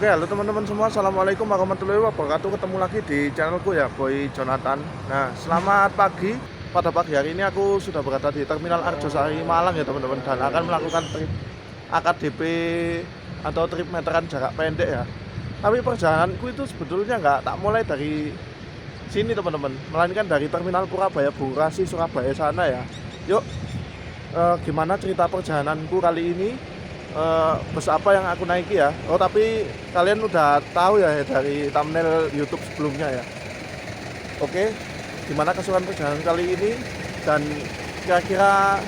Oke, halo teman-teman semua. Assalamualaikum warahmatullahi wabarakatuh. Ketemu lagi di channelku ya, Boy Jonathan. Nah, selamat pagi. Pada pagi hari ini aku sudah berada di Terminal Arjosari Malang ya teman-teman, dan akan melakukan trip AKDP atau trip meteran jarak pendek ya. Tapi perjalananku itu sebetulnya nggak tak mulai dari sini teman-teman, melainkan dari Terminal Purabaya Bekasi Surabaya sana ya. Yuk, gimana cerita perjalananku kali ini? Bus apa yang aku naiki ya. Oh, tapi kalian udah tahu ya dari thumbnail YouTube sebelumnya ya. Oke, gimana keseruan perjalanan kali ini dan kira-kira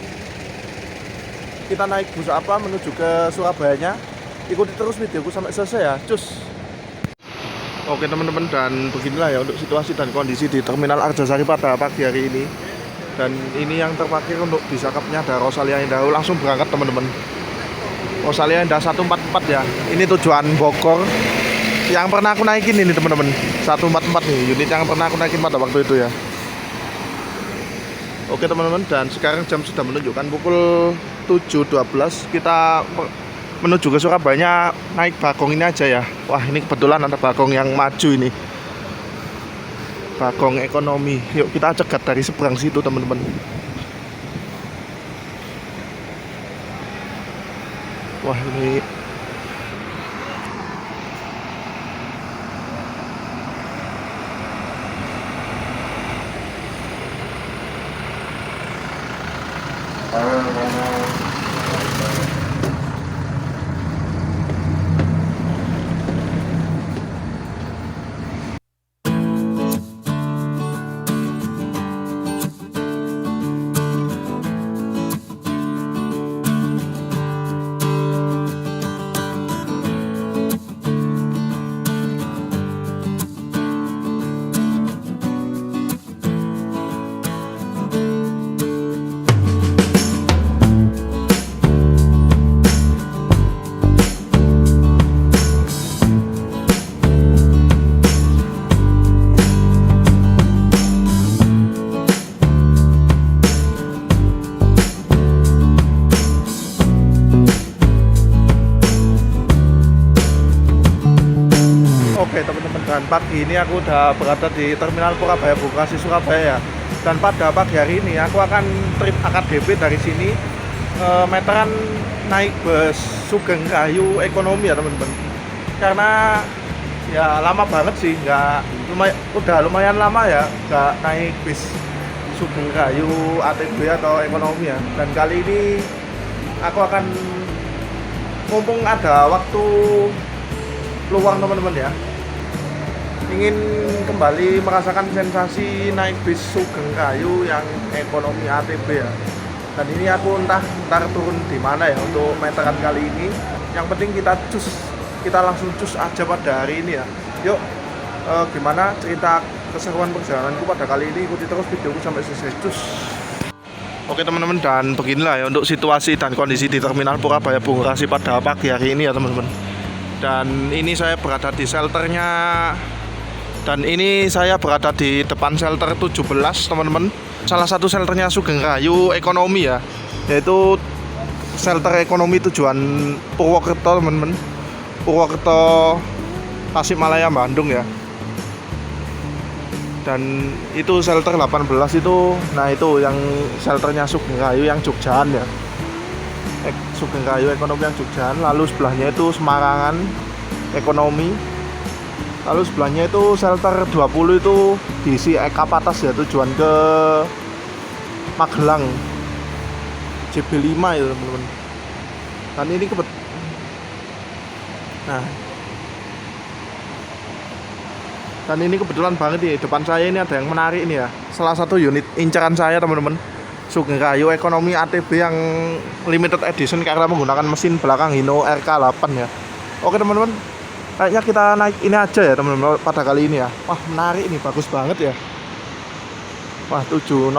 kita naik bus apa menuju ke Surabayanya? Ikuti terus videoku sampai selesai ya. Cus. Oke teman-teman, dan beginilah ya untuk situasi dan kondisi di Terminal Arjosari pada pagi hari ini. Dan ini yang terparkir untuk bisa Cupnya ada Rosalia Indah. Langsung berangkat teman-teman. Rosalia Indah 144 ya. Ini tujuan Bogor. Yang pernah aku naikin ini teman-teman. 144 nih unit yang pernah aku naikin pada waktu itu ya. Oke teman-teman, dan sekarang jam sudah menunjukkan pukul 7.12. Kita menuju ke Surabaya naik Bagong ini aja ya. Wah, ini kebetulan ada Bagong yang maju ini. Bagong ekonomi. Yuk kita cegat dari seberang situ teman-teman. Wah, ini oke teman-teman, dan pagi ini aku udah berada di Terminal Purabaya Bekasi Surabaya. Dan pada pagi hari ini aku akan trip AKDP dari sini meteran naik bus Sugeng Rahayu ekonomi ya teman-teman. Karena ya lama banget sih, udah lumayan lama ya nggak naik bis Sugeng Rahayu ATB atau ekonomi ya. Dan kali ini aku akan, mumpung ada waktu luang teman-teman ya, ingin kembali merasakan sensasi naik bis Sugeng Rahayu yang ekonomi ATB ya. Dan ini aku ntar turun di mana ya untuk meteran kali ini. Yang penting kita langsung cus aja pada hari ini ya. Yuk, gimana cerita keseruan perjalananku pada kali ini, ikuti terus videoku sampai selesai. Cus. Oke teman-teman, dan beginilah ya untuk situasi dan kondisi di Terminal Purabaya Bekasi pada pagi hari ini ya teman-teman. Dan ini saya berada di shelternya. Dan ini saya berada di depan shelter 17 teman-teman. Salah satu shelternya Sugeng Rahayu ekonomi ya, yaitu shelter ekonomi tujuan Purwokerto teman-teman. Purwokerto, Tasikmalaya, Bandung ya. Dan itu shelter 18 itu, nah itu yang shelternya Sugeng Rahayu yang Jogjaan ya. Sugeng Rahayu ekonomi yang Jogjaan. Lalu sebelahnya itu Semarangan ekonomi. Lalu sebelahnya itu shelter 20 itu diisi Eka Patas ya, tujuan ke Magelang JB5 ya teman-teman. Dan ini kebetulan banget nih, depan saya ini ada yang menarik ini ya. Salah satu unit incaran saya teman-teman, Sugeng Rahayu ekonomi ATB yang limited edition karena menggunakan mesin belakang Hino RK8 ya. Oke teman-teman, kayaknya kita naik ini aja ya teman-teman pada kali ini ya. Wah, menarik ini, bagus banget ya. Wah, 7009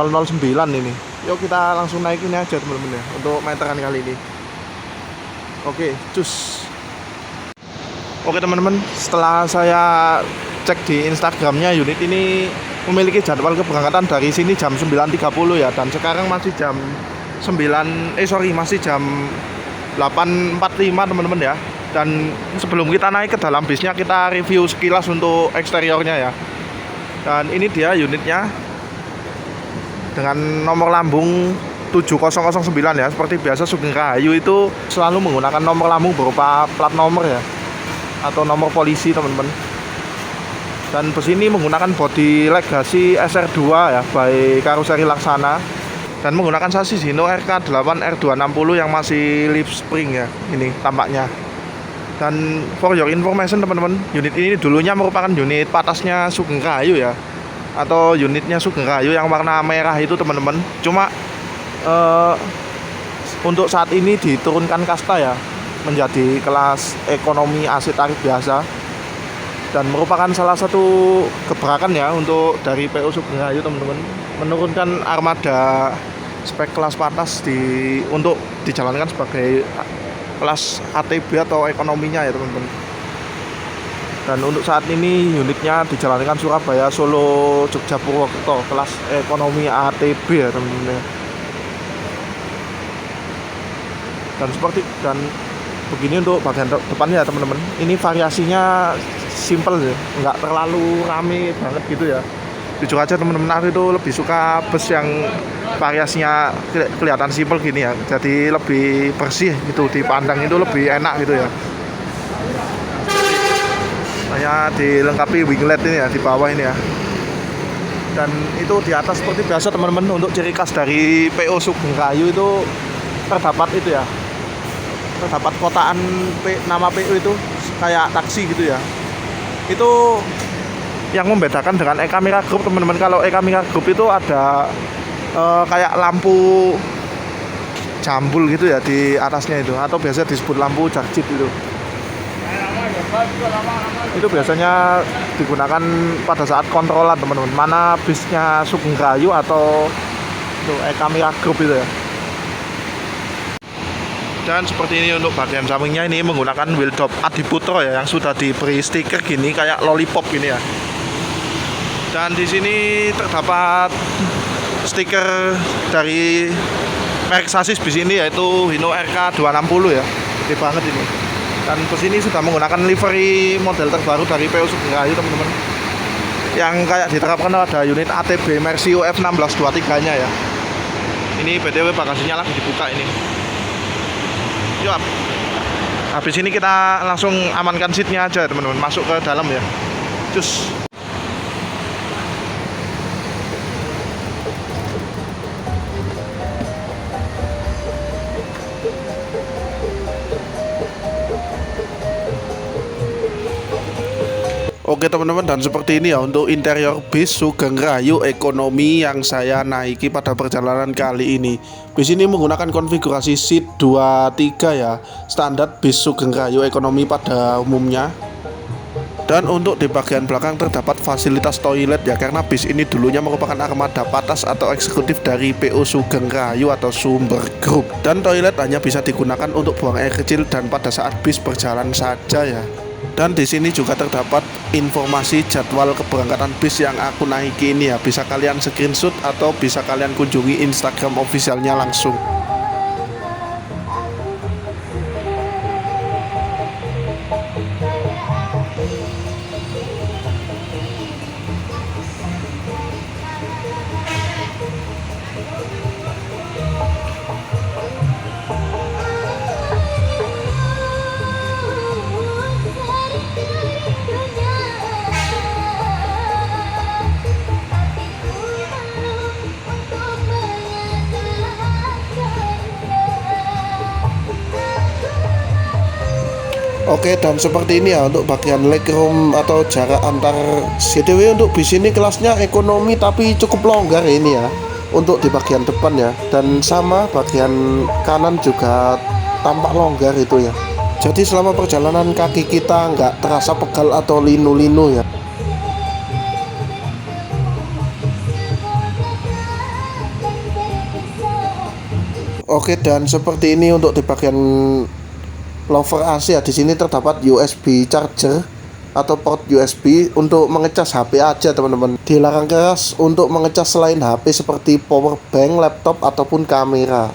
ini. Yuk kita langsung naik ini aja teman-teman ya untuk meteran kali ini. Oke, cus. Oke teman-teman, setelah saya cek di Instagramnya, unit ini memiliki jadwal keberangkatan dari sini jam 9.30 ya. Dan sekarang masih jam 8.45 teman-teman ya. Dan sebelum kita naik ke dalam bisnya, kita review sekilas untuk eksteriornya ya. Dan ini dia unitnya dengan nomor lambung 7009 ya. Seperti biasa Sugeng Rahayu itu selalu menggunakan nomor lambung berupa plat nomor ya, atau nomor polisi teman-teman. Dan bus ini menggunakan bodi Legacy SR2 ya, by Karoseri Laksana, dan menggunakan sasis Hino RK8 R260 yang masih lip spring ya, ini tampaknya. Dan for your information teman-teman, unit ini dulunya merupakan unit patasnya Sugeng Rahayu ya, atau unitnya Sugeng Rahayu yang warna merah itu teman-teman. Cuma untuk saat ini diturunkan kasta ya, menjadi kelas ekonomi AC tarif biasa, dan merupakan salah satu gebrakan ya untuk dari PO Sugeng Rahayu teman-teman, menurunkan armada spek kelas patas untuk dijalankan sebagai kelas ATB atau ekonominya ya teman-teman. Dan untuk saat ini unitnya dijalankan Surabaya, Solo, Jogja, Purwokerto, kelas ekonomi ATB ya teman-teman. Dan begini untuk bagian depannya ya teman-teman. Ini variasinya simple ya, nggak terlalu rame banget gitu ya. Jujur aja teman-teman, aku itu lebih suka bus yang variasinya kelihatan simple gini ya, jadi lebih bersih gitu, dipandang itu lebih enak gitu ya. Hanya dilengkapi winglet ini ya di bawah ini ya. Dan itu di atas seperti biasa teman-teman, untuk ciri khas dari PO Sugeng Rahayu itu terdapat itu ya, terdapat kotaan nama PO itu kayak taksi gitu ya. Itu yang membedakan dengan Eka Mira Group teman-teman. Kalau Eka Mira Group itu ada kayak lampu jambul gitu ya di atasnya itu, atau biasa disebut lampu jarjit itu. Itu biasanya digunakan pada saat kontrolan teman-teman, mana bisnya Sugeng Rahayu atau itu Eka Mira Group itu ya. Dan seperti ini untuk bagian sampingnya, ini menggunakan wheel top Adiputro ya, yang sudah diberi stiker gini kayak lollipop gini ya. Dan di sini terdapat stiker dari merek sasis bis ini, yaitu Hino RK260 ya. Gede banget ini. Dan bus ini sudah menggunakan livery model terbaru dari PO Sugeng Rahayu teman-teman, yang kayak diterapkan ada unit ATB Mersio F1623 nya ya. Ini BTW bagasinya lagi dibuka ini. Yuk, habis ini kita langsung amankan seatnya aja teman-teman, masuk ke dalam ya. Cus. Oke teman-teman, dan seperti ini ya untuk interior bis Sugeng Rahayu ekonomi yang saya naiki pada perjalanan kali ini. Bis ini menggunakan konfigurasi seat 23 ya, standar bis Sugeng Rahayu ekonomi pada umumnya. Dan untuk di bagian belakang terdapat fasilitas toilet ya, karena bis ini dulunya merupakan armada patas atau eksekutif dari PO Sugeng Rahayu atau Sumber Group. Dan toilet hanya bisa digunakan untuk buang air kecil dan pada saat bis berjalan saja ya. Dan di sini juga terdapat informasi jadwal keberangkatan bis yang aku naiki ini ya. Bisa kalian screenshot atau bisa kalian kunjungi Instagram officialnya langsung. Oke, dan seperti ini ya untuk bagian legroom atau jarak antar CTW. Untuk bis ini kelasnya ekonomi tapi cukup longgar ini ya untuk di bagian depan ya, dan sama bagian kanan juga tampak longgar itu ya. Jadi selama perjalanan kaki kita nggak terasa pegal atau linu-linu ya. Oke, dan seperti ini untuk di bagian lover AC ya. Di sini terdapat USB charger atau port USB untuk mengecas HP aja teman-teman. Dilarang keras untuk mengecas selain HP seperti power bank, laptop ataupun kamera.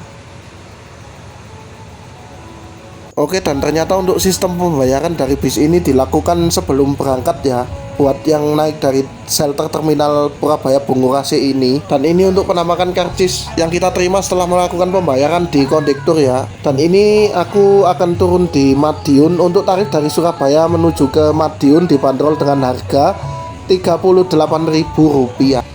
Oke, dan ternyata untuk sistem pembayaran dari bis ini dilakukan sebelum berangkat ya, buat yang naik dari shelter terminal Purabaya Bungurasi ini. Dan ini untuk penamakan karcis yang kita terima setelah melakukan pembayaran di kondektur ya. Dan ini aku akan turun di Madiun. Untuk tarif dari Surabaya menuju ke Madiun dibanderol dengan harga Rp38.000.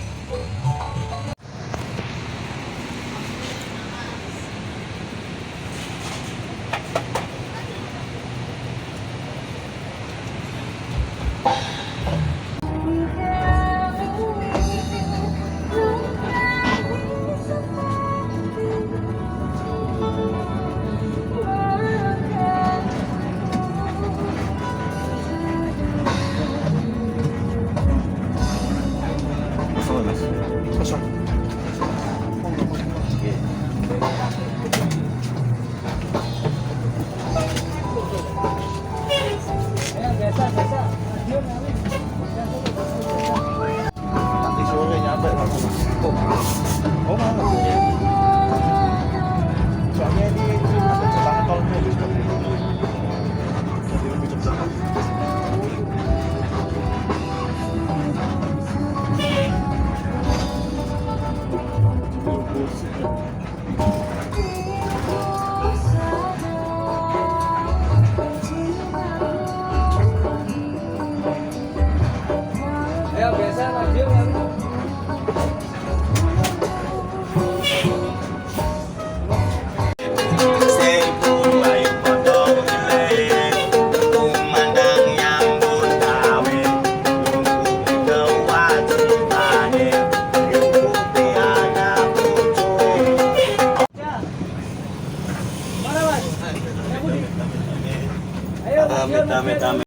Nanti sore nyampe sama Mas. Oh mau. Soalnya ini ada jalan tolnya di sebelah sini. Jadi lebih cepat. Ayo biasa maju ya. Mana Mas? Ayo maju.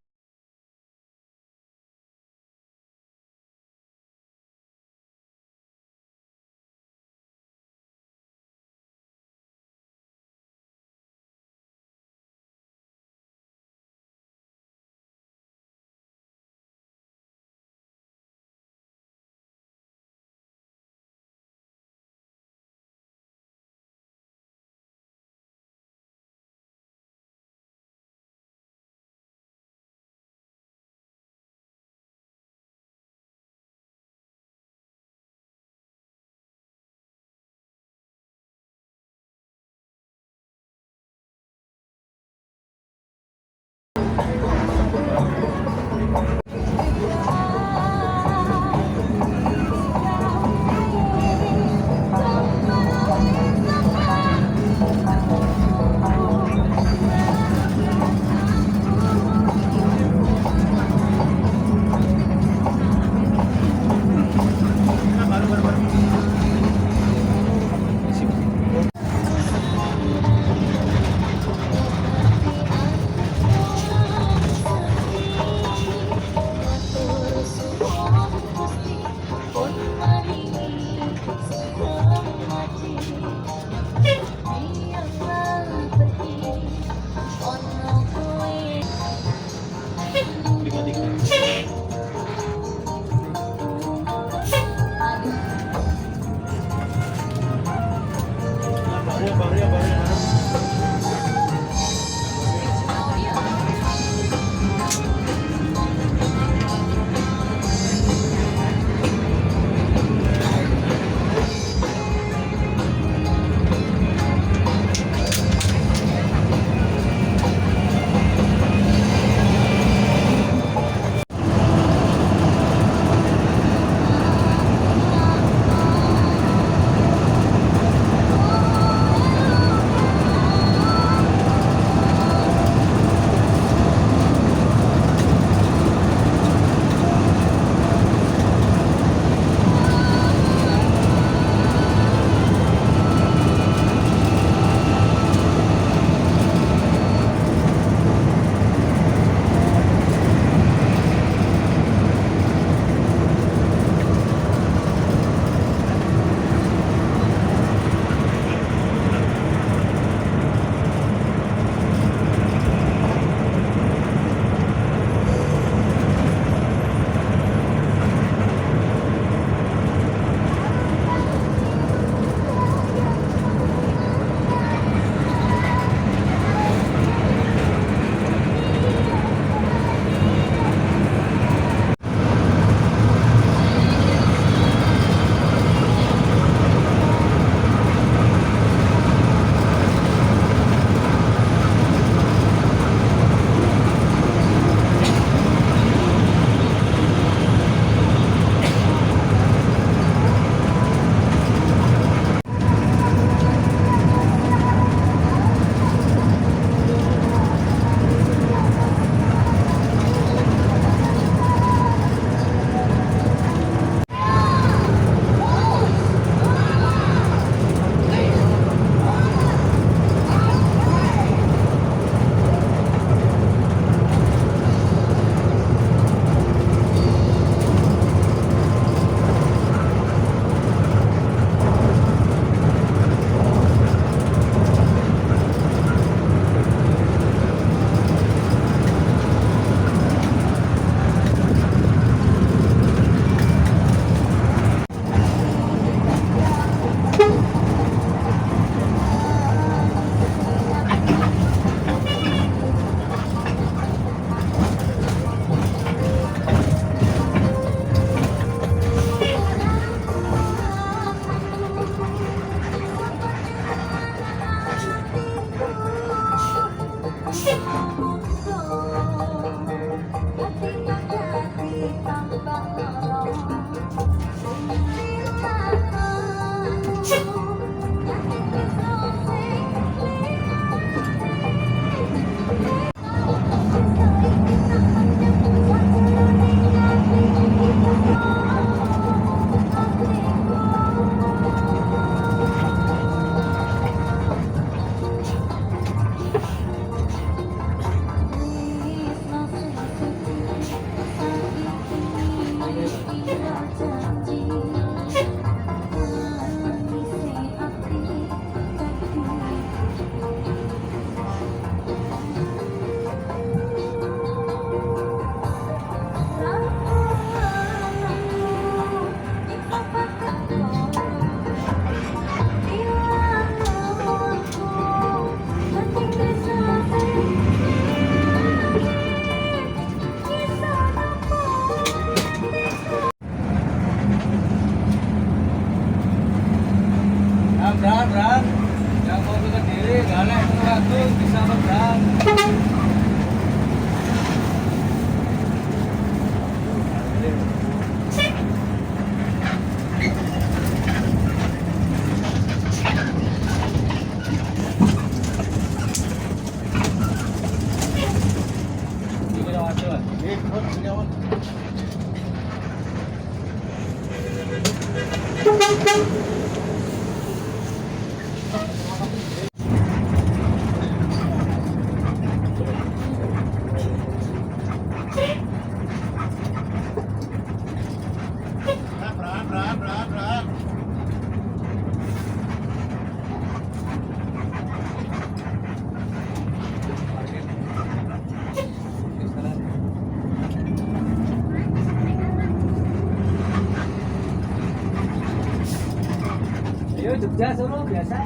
Ayo Jogja sono biasa.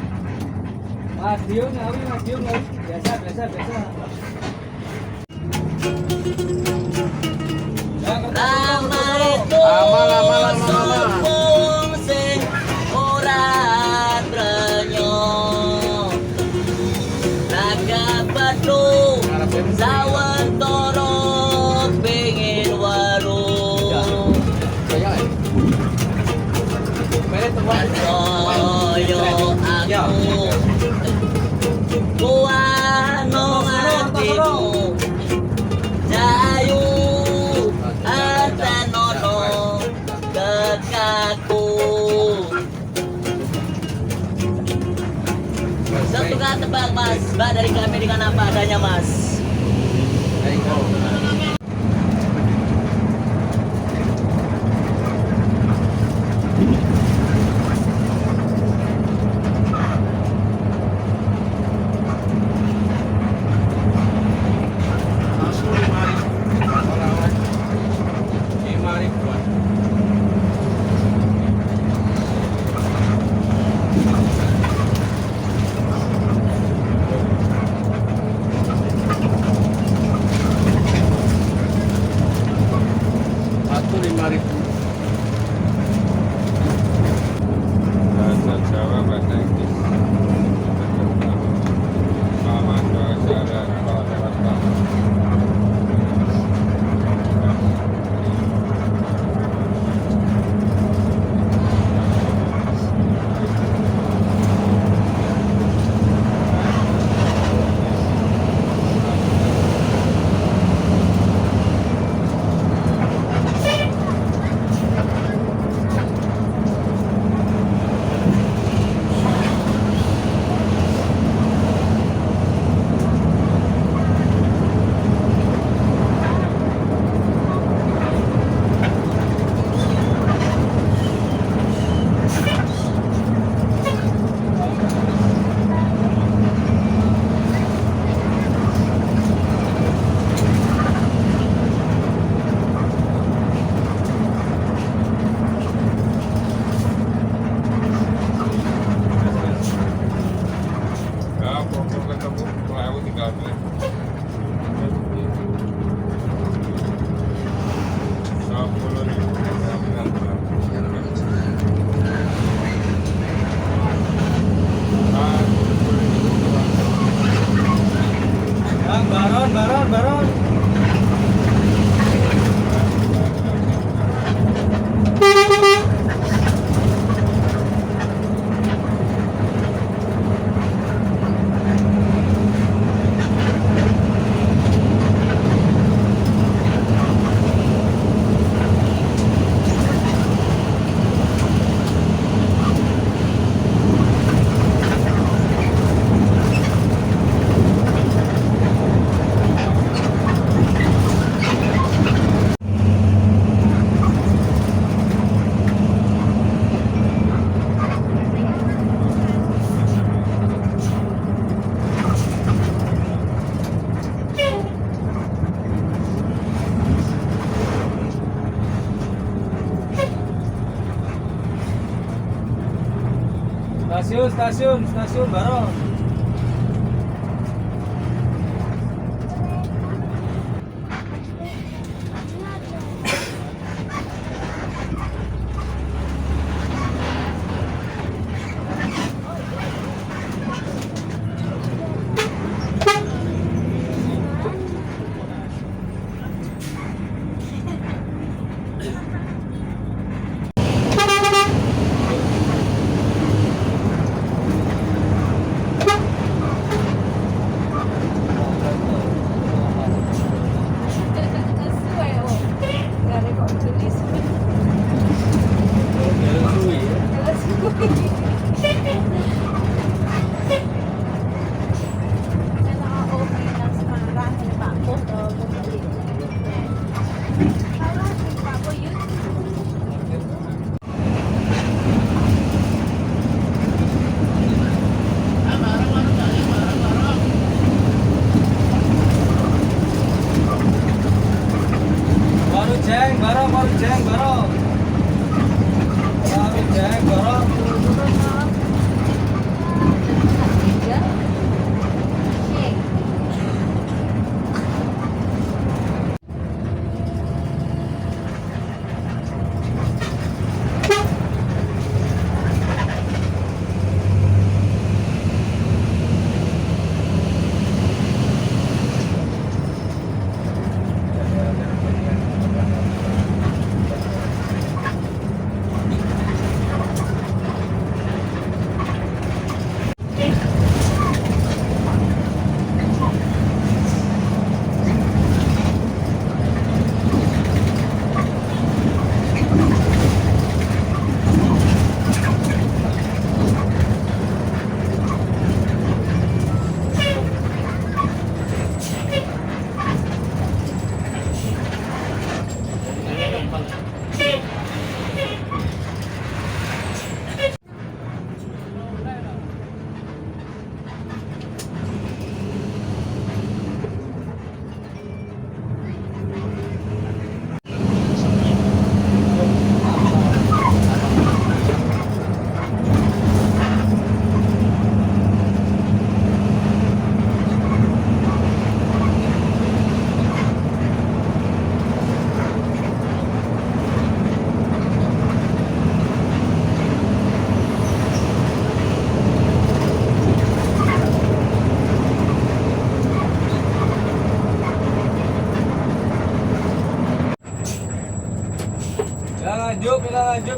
Mas Dio ngawi, biasa biasa biasa. Lama itu sopong sing ora trenyo naga batu sawetara pengin warung Soyo aku kuano atimu Jayu Antanono Kekaku Satu kata tebak mas Mbak dari kami dengan apa adanya mas Bahasa Jawa, bahasa Inggris. Sama cara kalau lewat kamu. Ya, pokok ketemu, kalau tinggal beli. Baron. Stasiun Baron.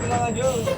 bilang lanjut.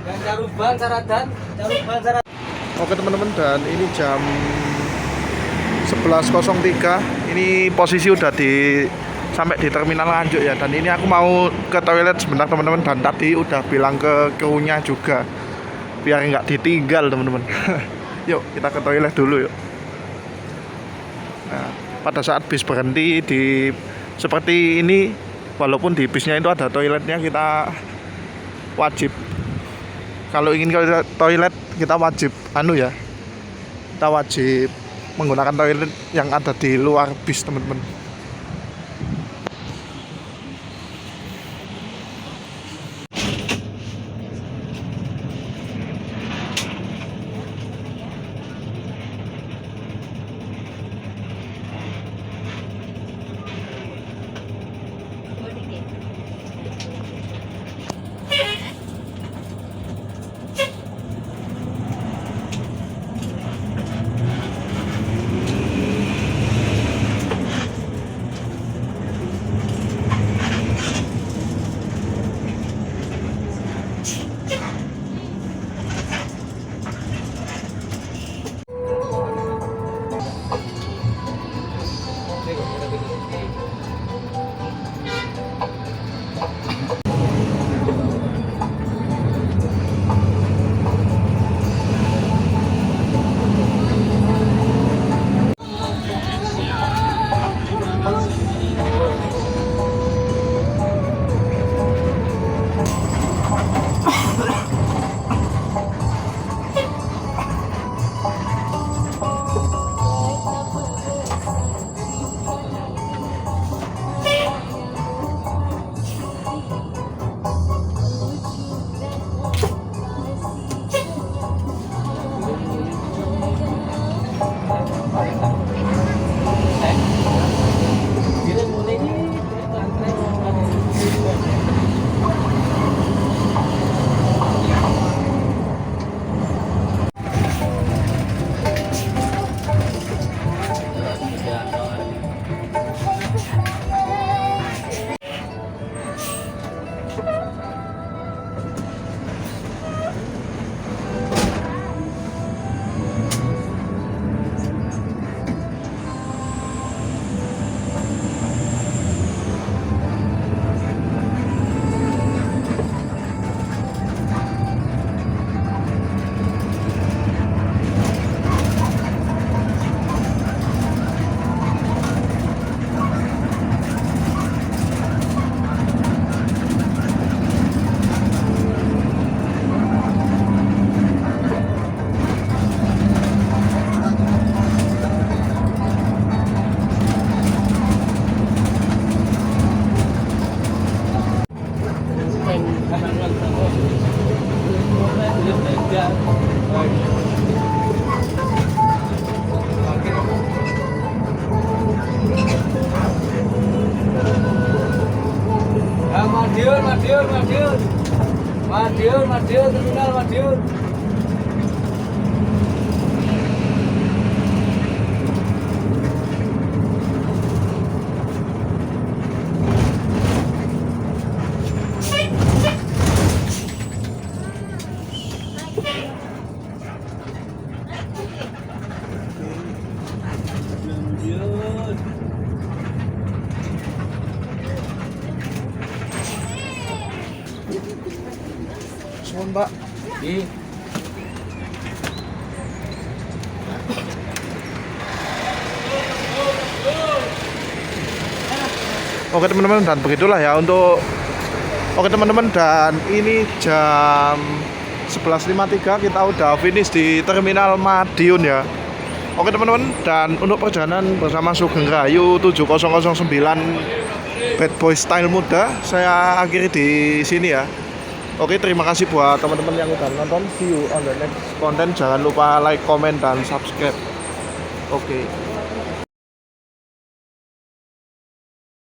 Dan caruban syaratan, caruban syarat. Oke teman-teman, dan ini jam 11.03. Ini posisi udah sampai di terminal Nganjuk ya. Dan ini aku mau ke toilet sebentar teman-teman. Dan tadi udah bilang ke krunya juga biar nggak ditinggal teman-teman. Yuk kita ke toilet dulu yuk. Nah, pada saat bis berhenti di seperti ini, walaupun di bisnya itu ada toiletnya, kita wajib, kalau ingin ke toilet kita wajib kita wajib menggunakan toilet yang ada di luar bis teman-teman. Madiun, terminal Madiun. Suwun, Pak. Oke teman-teman, dan begitulah ya untuk oke teman-teman, dan ini jam 11.53 kita udah finish di Terminal Madiun ya. Oke teman-teman, dan untuk perjalanan bersama Sugeng Rahayu 7009 Bad Boy Style Muda saya akhiri di sini ya. Oke, terima kasih buat teman-teman yang udah nonton. See you on the next content. Jangan lupa like, comment, dan subscribe. Oke.